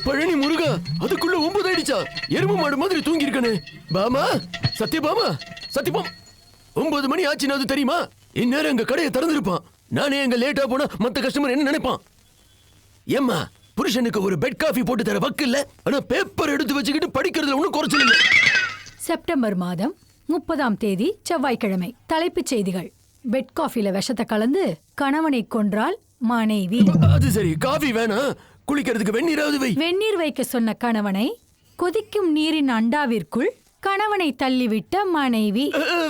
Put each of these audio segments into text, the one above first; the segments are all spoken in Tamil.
பழனி முருகா, அதுக்குள்ள 9 ஆயிடுச்சா? எருமை மாடு மாதிரி தூங்கி இருக்கனே. பாமா, சத்யபாமா, சத்யபாம், 9 மணி ஆச்சுன்னு அது தெரியுமா? இந்நேரம் எங்க கடையை திறந்திருப்பான். நானே எங்க லேட்டா போனா மத்த கஸ்டமர் என்ன நினைப்பான்? ஏம்மா, புருஷனுக்கு ஒரு பெட் காஃபி போட்டு தர வக்கு இல்ல, ஆனா பேப்பர் எடுத்து வச்சுக்கிட்டு படிக்கிறதுல ஒன்னும் குறைச்சல் இல்ல. செப்டம்பர் மாதம் 30ஆம் தேதி செவ்வாய்க்கிழமை. தலைப்புச் செய்திகள். பெட் காஃபில விஷத்தை கலந்து கணவனை கொன்றால் மனைவி. அது சரி, காஃபி வேணாம், குளிக்கிறதுக்கு வெந்நீராவது வை. வெந்நீர் வைக்க சொன்ன கணவனை கொதிக்கும் நீரின் அண்டாவிற்குள் கணவனை தள்ளிவிட்ட மனைவி.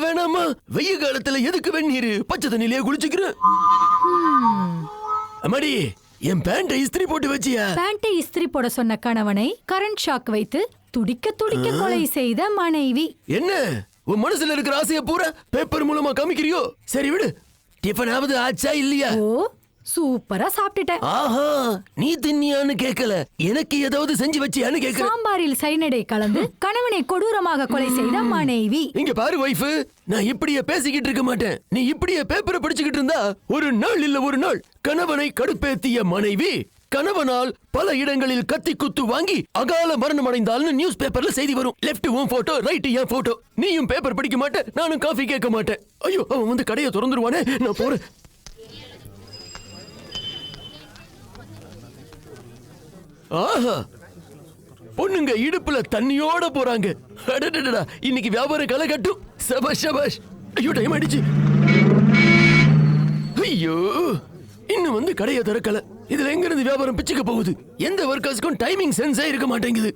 வேணாமா, வெய்ய காலத்துல எதுக்கு வெந்நீர்? பச்சை தண்ணிலேயே குளிச்சுக்கிற. அம்மாடி, என் பேண்டை இஸ்திரி போட்டு வச்சியா? பேண்டை இஸ்திரி போட சொன்ன கணவனை கரண்ட் ஷாக் வைத்து துடிக்க துடிக்க கொலை செய்த மனைவி. என்ன உன் மனசுல இருக்கிற ஆசைய பூரா பேப்பர் மூலமா காமிக்கிறியோ? சரி விடு, டிஃபன் ஆவது ஆச்சா இல்லையா? ஓ, சூப்பரா சாப்பிட்டுட்டேன். ஆஹா, நீ தின்னியான்னு கேட்கல, எனக்கு ஏதாவது செஞ்சு வச்சியான்னு கேட்கல. சாம்பாரில் சைனடை கலந்து கணவனை கொடூரமாக கொலை செய்த மனைவி. இங்க பாரு வைஃப், நான் இப்படியே பேசிக்கிட்டு இருக்க மாட்டேன். நீ இப்படியே பேப்பரை படிச்சுக்கிட்டு இருந்தா ஒரு நாள் இல்ல ஒரு நாள் கணவனை கடுப்பேத்திய மனைவி கணவனால் பல இடங்களில் கத்தி குத்து வாங்கி அகால மரணம் அடைந்தால்னு நியூஸ் பேப்பர்ல செய்தி வரும். லெஃப்ட் உன் போட்டோ, ரைட் என் போட்டோ. நீயும் பேப்பர் படிக்க மாட்டேன், நானும் காஃபி கேட்க மாட்டேன். ஐயோ, அவன் வந்து கடையை திறந்துருவானே, நான் போறேன். ஆஹா, பொண்ணுங்க இடுப்புல தண்ணியோட போறாங்க. அடடடடா, இன்னைக்கு வியாபாரம் களை கட்டும். சபாஷ் சபாஷ். ஐயோ, டைம் ஆயிடுச்சு. ஐயோ, இன்னும் வந்து கடையை திறக்கல. இதுல எங்க இருந்து வியாபாரம் பிச்சுக்க போகுது? எந்த ஒர்க்கர்ஸ்க்கும் டைமிங் சென்ஸே இருக்க மாட்டேங்குது.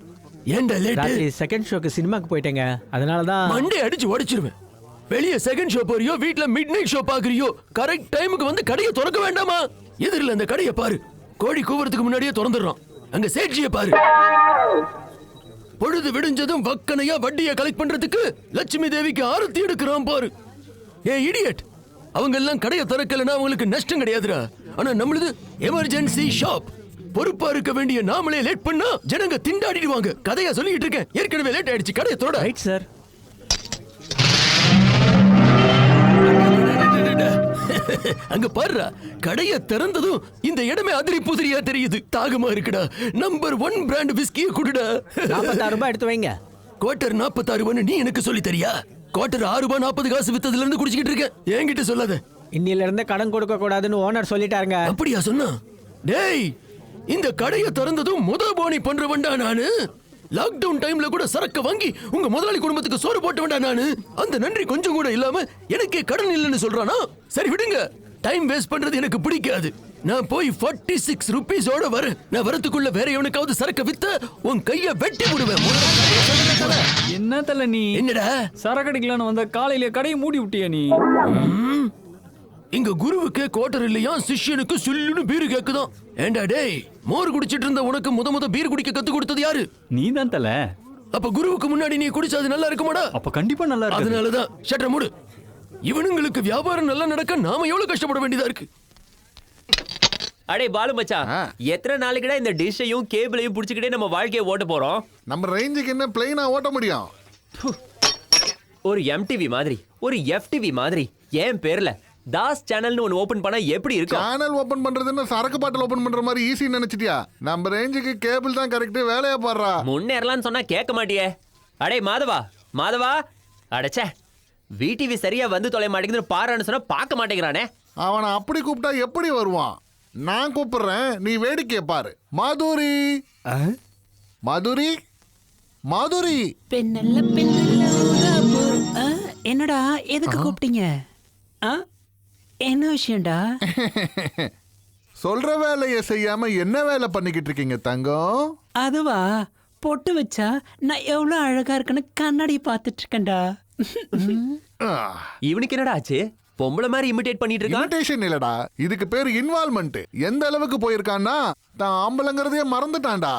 ஏண்டா லேட்? செகண்ட் ஷோக்கு சினிமாக்கு போயிட்டேங்க, அதனால தான் மண்டே அடிச்சு உடைச்சிருவேன். வெளிய செகண்ட் ஷோ போறியோ, வீட்ல மிட் நைட் ஷோ பாக்குறியோ, கரெக்ட் டைமுக்கு வந்து கடையை திறக்க வேண்டாமா? எதிரில அந்த கடையை பாரு, கோழி கூவறதுக்கு முன்னாடியே திறந்துடுறான். அங்க சேட்சியை பாரு, பொழுது விடிஞ்சதும் வக்கனையா வட்டியை கலெக்ட் பண்றதுக்கு லட்சுமி தேவிக்கு ஆரத்தி எடுக்கிறான் பாரு. ஏ இடியட், அவங்க எல்லாம் கடையை திறக்கலன்னா அவங்களுக்கு நஷ்டம் கிடையாதுடா. ஆனா நம்மளுது எமர்ஜென்சி ஷாப். பொறுப்பா இருக்க வேண்டிய நாமளே லேட் பண்ணா ஜனங்க திண்டாடிடுவாங்க. கதையா சொல்லிட்டு இருக்கேன், ஏற்கனவே லேட் ஆயிடுச்சு, கடையை தோட. Right sir. அங்க பாருடா, கடையை திறந்ததும் இந்த இடமே அதிரி புதிரியா தெரியுது. தாகமா இருக்குடா, நம்பர் 1 பிராண்ட் விஸ்கியை குடுடா. 46 ரூபாய் எடுத்து வைங்க. குவார்டர் 46 ரூபான்னு நீ எனக்கு சொல்லி தரியா? குவார்டர் 6 ரூபாய் 40 காசு வித்ததுல இருந்து குடிச்சிட்டு இருக்கேன். என்கிட்ட சொல்லாத. இன்னில இருந்து கடன் கொடுக்க கூடாதுன்னு ஓனர் சொல்லிட்டாருங்க. அப்படியா சொன்னா? டேய், இந்த கடையை திறந்ததும் முத போனி பண்றவன்டா நானு. லாக்டவுன் டைம்ல கூட சரக்கு வாங்கி உங்க முதலாளி குடும்பத்துக்கு சோறு போட்டவன்டா நானு. அந்த நன்றி கொஞ்சம் கூட இல்லாம எனக்கே கடன் இல்லைன்னு சொல்றானா? சரி விடுங்க, டைம் வேஸ்ட் பண்றது எனக்கு பிடிக்காது. நான் போய் 46 ரூபீஸோட வரேன். நான் வரதுக்குள்ள வேற எவனுக்காவது சரக்கு வித்த உன் கைய வெட்டி விடுவேன். என்ன தல நீ? என்னடா சரக்கடிக்கலான்னு வந்த காலையில கடையை மூடி விட்டியா நீ? இங்க குருவுக்கு குவார்டர் இல்லையா, சிஷ்யனுக்கு சுல்லுன்னு பீரு கேக்குதான். ஏண்டா டேய், மோர் குடிச்சிட்டு இருந்த உனக்கு முத பீர் குடிக்க கத்து கொடுத்தது யாரு? நீ தான் தல. அப்ப குருவுக்கு முன்னாடி நீ குடிச்சா அது நல்லா இருக்குமாடா? அப்ப கண்டிப்பா நல்லா இருக்கு. அதனாலதான் ஷட்டர் மூடு. இவனுங்களுக்கு வியாபாரம் நல்லா நடக்க நாம எவ்வளவு கஷ்டப்பட வேண்டியதா இருக்கு. அடே பாலு மச்சான், எத்தனை நாளைக்குடா இந்த டிஷ்ஷையும் கேபிளையும் புடிச்சுக்கிட்டே நம்ம வாழ்க்கையை ஓட்ட போறோம்? நம்ம ரேஞ்சுக்கு என்ன பிளைனா ஓட்ட முடியும்? ஒரு எம்டிவி மாதிரி, ஒரு எஃப்டிவி மாதிரி என் பேர்ல தாஸ் சேனல்னு ஒன்னு ஓபன் பண்ணா எப்படி இருக்கும்? சேனல் ஓபன் பண்றதுன்னா சரக்கு பாட்டில் ஓபன் பண்ற மாதிரி ஈஸி நினைச்சிட்டியா? நம்ம ரேஞ்சுக்கு கேபிள் தான் கரெக்ட். வேலையா பாடுறா. முன்னேறலாம்னு சொன்னா கேட்க மாட்டியே. அடே மாதவா, மாதவா, அடச்சே, விடிவி சரியா வந்து தொலை மாட்டேங்குதுன்னு பாருன்னு சொன்னா பார்க்க மாட்டேங்கிறானே. அவனை அப்படி கூப்பிட்டா எப்படி வருவான்? நான் கூப்பிடுறேன், நீ வேடிக்கை பாரு. மாதுரி, மாதுரி, மாதுரி. என்னடா, எதுக்கு கூப்பிட்டீங்க? என்ன விஷயம்டா? சொல்ற வேலையை செய்யாம என்ன வேலை பண்ணிக்கிட்டு இருக்கீங்க தங்கம்? அதுவா, பொட்டு வச்சா நான் எவ்வளவு அழகா இருக்குன்னு கண்ணாடி பார்த்துட்டு இருக்கேன்டா. இவனுக்கு என்னடா ஆச்சு? பொம்பளை மாதிரி இமிடேட் பண்ணிட்டு இருக்கான். இமிடேஷன் இல்லடா, இதுக்கு பேரு இன்வால்வ்மெண்ட். எந்த அளவுக்கு போயிருக்கான்னா தான் ஆம்பளங்கிறதையே மறந்துட்டான்டா.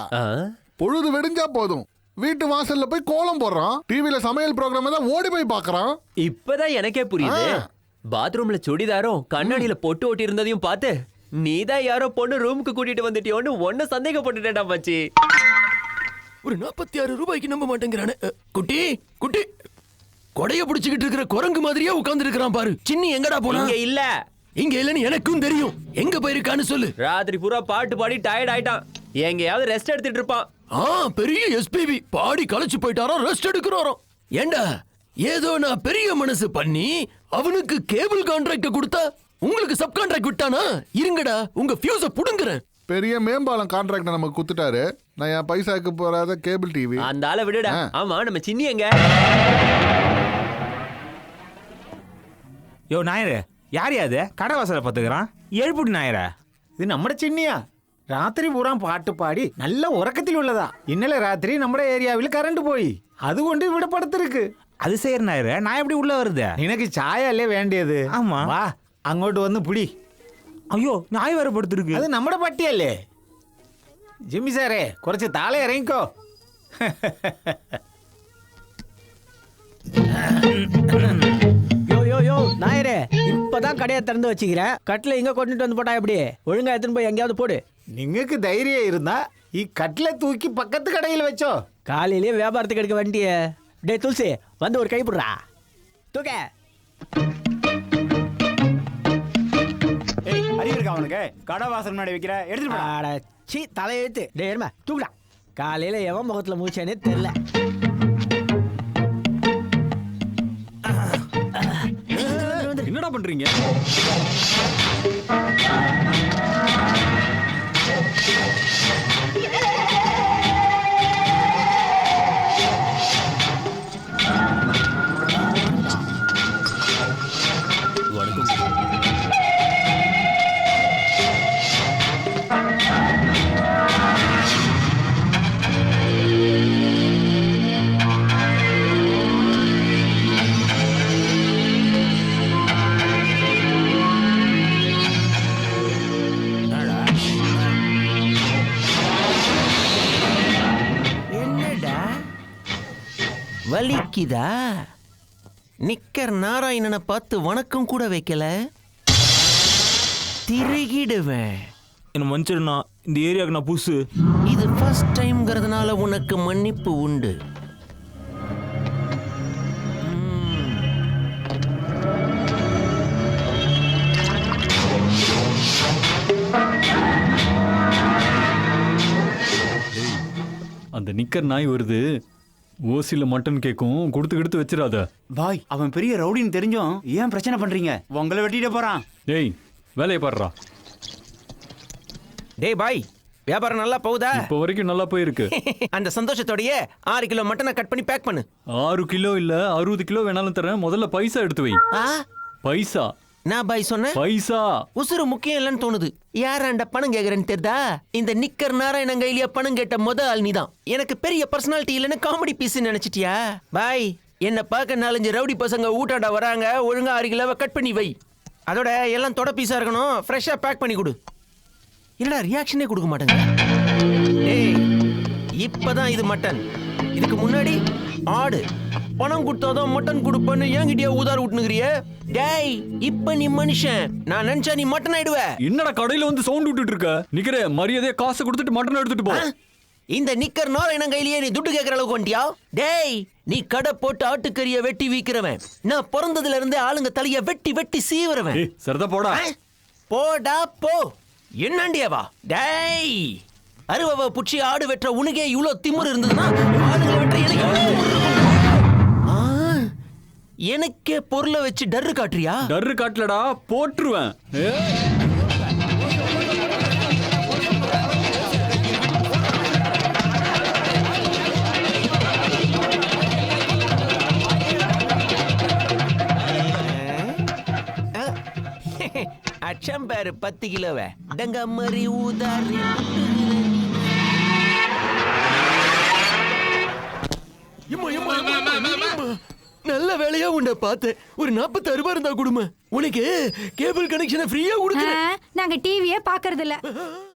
பொழுது வெடிஞ்சா போதும் வீட்டு வாசல்ல போய் கோலம் போடுறான். டிவில சமையல் ப்ரோக்ராம் தான் ஓடி போய் பாக்குறான். இப்பதான் எனக்கே புரியுது. பாத்ரூம்ல சுடிதாரும் கண்ணாடியில பொட்டு ஓட்டி இருந்ததையும் பார்த்து நீதான் யாரோ பொண்ணு ரூமுக்கு கூட்டிட்டு வந்துட்டியோன்னு ஒன்னு சந்தேகப்பட்டுட்டேன்டா மச்சி. ஒரு 46 ரூபாய்க்கு நம்ப மாட்டேங்கிறானே. குட்டி குட்டி, கொடைய பிடிச்சுக்கிட்டு இருக்கிற குரங்கு மாதிரியே உட்கார்ந்து இருக்கிறான் பாரு. சின்னி எங்கடா போனா? இங்க இல்ல. இங்க இல்லன்னு எனக்கும் தெரியும். எங்க போயிருக்கான்னு சொல்லு. ராத்திரி பூரா பாட்டு பாடி டயர்ட் ஆயிட்டான். எங்கேயாவது ரெஸ்ட் எடுத்துட்டு இருப்பான். பெரிய எஸ்பிபி பாடி களைச்சு போயிட்டாரோ, ரெஸ்ட் எடுக்கிறாரோ. ஏண்டா ஏதோ நான் பெரிய மனசு பண்ணி அவனுக்கு கேபிள் கான்ட்ராக்ட் கொடுத்தா உங்களுக்கு சப் கான்ட்ராக்ட் விட்டானா? இருங்கடா, உங்க ஃபியூஸ புடுங்குறேன். பெரிய மேம்பாலம் கான்ட்ராக்ட் நமக்கு குத்துட்டாரு. நான் என் பைசாக்கு போறாத கேபிள் டிவி. அந்த ஆளை விடுடா. ஆமா, நம்ம சின்னி எங்க? யோ நாயரே, யார் யாது கடை வாசலை பார்த்துக்கிறான்? எழுப்புடி நாயரா, இது நம்மட சின்னியா. ராத்திரி பூரா பாட்டு பாடி நல்ல உறக்கத்தில் உள்ளதா. இன்னல ராத்திரி நம்ம ஏரியாவில் கரண்ட் போய் அது கொண்டு விடப்படுத்திருக்கு. அது சரி நாயரே, நான் எப்படி உள்ள வருது? எனக்கு சாயாலே வேண்டியது. ஆமா, வா അങ്ങോട്ട് വന്ന് പിടി. അയ്യോ നായ് വരെ പെടുത്തിരിക്കും. അത് നമ്മുടെ പട്ടിയല്ലേ ജിമ്മി സാറേ, കുറച്ച് താളെ ഇറങ്ങിക്കോ. யோ யோ யோ நாயரே, இப்பதான் கடையை திறந்து வச்சுக்கிறேன். கட்டில இங்க கொண்டுட்டு வந்து போட்டா எப்படி? ஒழுங்கா எடுத்துன்னு போய் எங்கேயாவது போடு. നിങ്ങൾക്ക് ധൈര്യം ഇരുന്നാ ഈ കട്ടിലെ തൂക്കി പക്കത്ത് കടയിൽ വെച്ചോ. காலையிலேயே வியாபாரத்துக்கு எடுக்க வண்டிய. டே துளசி, வந்து ஒரு கை போடுறா. தூக்க. அறிவு இருக்கா அவனுக்கு? கடை வாசல் முன்னாடி வைக்கிற, எடுத்துட்டு போடா. அட சீ, தலையெழுத்து. டே எருமை, தூக்குடா. காலையில எவன் முகத்துல மூச்சேனே தெரியல. என்னடா பண்றீங்க? வலிக்குதா? நிக்கர் நாராயணனை பார்த்து வணக்கம் கூட வைக்கல, திருகிடுவேன். என்ன மன்னிச்சிருண்ணா, இந்த ஏரியாவுக்கு நான் புதுசு. இது ஃபர்ஸ்ட் டைம்ங்கிறதுனால உனக்கு மன்னிப்பு உண்டு. அந்த நிக்கர் நாய் வருது, ஓசில மட்டன் கேக்கும், கொடுத்து வச்சிடாத. பாய், அவன் பெரிய ரவுடின்னு தெரிஞ்சும் ஏன் பிரச்சனை பண்றீங்க? உங்களை வெட்டிட்டு போறான். டேய், வேலையை பாடுறா. டேய் பாய், வியாபாரம் நல்லா போகுதா? இப்போ வரைக்கும் நல்லா போயிருக்கு. அந்த சந்தோஷத்தோடயே 6 கிலோ மட்டனை கட் பண்ணி பேக் பண்ணு. 6 கிலோ இல்ல 60 கிலோ வேணாலும் தரேன். முதல்ல பைசா எடுத்து வை. பைசா? நான் பாய் சொன்னேன். பைசா உசுறு முக்கியம் இல்லைன்னு தோணுது. யாராண்ட பணம் கேக்குறேன்னு தெரிதா? இந்த நிக்கர் நாராயணன் கையிலேயே பணம் கேட்ட ஆள் நீதான். எனக்கு பெரிய பர்சனாலிட்டி இல்லைன்னு காமெடி பீஸ் நினைச்சிட்டியா? பாய், என்ன பார்க்க 4-5 ரவுடி பசங்க ஊட்டாண்டா வராங்க. ஒழுங்கா 6 கிலோவை கட் பண்ணி வை. அதோட எல்லாம் தொட பீஸா இருக்கணும். ஃப்ரெஷ்ஷா பேக் பண்ணி கொடு. என்னடா ரியாக்ஷனே கொடுக்க மாட்டேங்க? ஏய், இப்பதான் இது மட்டன், இதுக்கு முன்னாடி ஆடு. பணம் கொடுத்தாதான் மட்டன் கொடுப்பேன்னு என்கிட்டயே ஊதார் விட்டுனுக்கிறிய? டேய், இப்ப நீ மனுஷன், நான் நினைச்சா நீ மட்டன் ஆயிடுவ. என்னடா கடையில வந்து சவுண்ட் விட்டுட்டு இருக்க? நிக்கிற மரியாதையா காசு கொடுத்துட்டு மட்டன் எடுத்துட்டு போ. இந்த நிக்கர் நாராயணன் கையிலேயே நீ துட்டு கேட்கற அளவுக்கு வந்துட்டியா? டேய், நீ கடை போட்டு ஆட்டுக்கறியை வெட்டி விக்கிறவன். நான் பிறந்ததுல இருந்தே ஆளுங்க தலைய வெட்டி வெட்டி சீவுறவன். சரிதா போடா. போடா போ. என்னண்டியவா? டேய், அருவவ புச்சி ஆடு வெற்ற உனக்கே இவ்வளவு திமிரு இருந்ததுன்னா ஆளுங்களை வெற்ற எனக்கு எவ்வளவு திமிரு இருக்கும்? எனக்கே பொருளை வச்சு டர்ரு காட்டுறியா? டர்ரு காட்டலடா, போட்டுருவேன். அச்சம் பேரு 10 கிலோவை டங்க மாதிரி ஊதாரி. நல்ல வேலையா உன்னை பார்த்தேன். ஒரு 46 ரூபாய் இருந்தா கொடுமை. உனக்கு கேபிள் கனெக்ஷனை ஃப்ரீயா கொடுக்குறேன். நாங்க டிவியே பாக்குறது இல்ல.